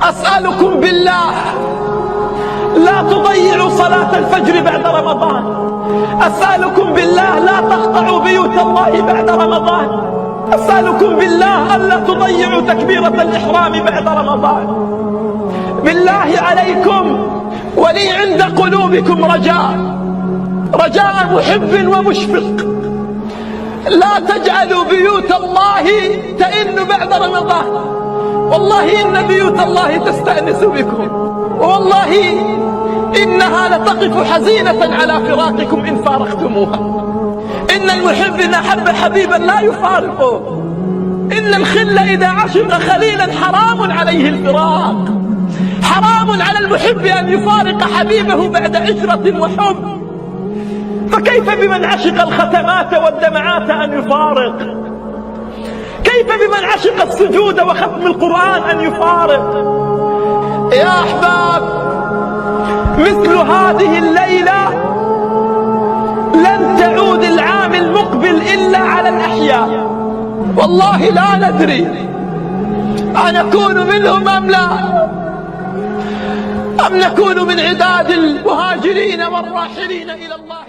أسألكم بالله لا تضيعوا صلاة الفجر بعد رمضان. أسألكم بالله لا تقطعوا بيوت الله بعد رمضان. أسألكم بالله ألا تضيعوا تكبيرة الإحرام بعد رمضان. بالله عليكم ولي عند قلوبكم رجاء محب ومشفق، لا تجعلوا بيوت الله تئن بعد رمضان. والله إن بيوت الله تستأنس بكم، والله إنها لتقف حزينة على فراقكم إن فارقتموها. إن المحب إذا حب حبيبا لا يفارقه. إن الخل إذا عشق خليلا حرام عليه الفراق. حرام على المحب أن يفارق حبيبه بعد عشرة وحب، فكيف بمن عشق الختمات والدمعات أن يفارق؟ كيف بمن عشق السجود وختم القرآن أن يفارق؟ يا أحباب، مثل هذه الليلة لن تعود العام المقبل إلا على الأحياء. والله لا ندري أنكون منهم أم لا، أم نكون من عداد المهاجرين والراحلين إلى الله.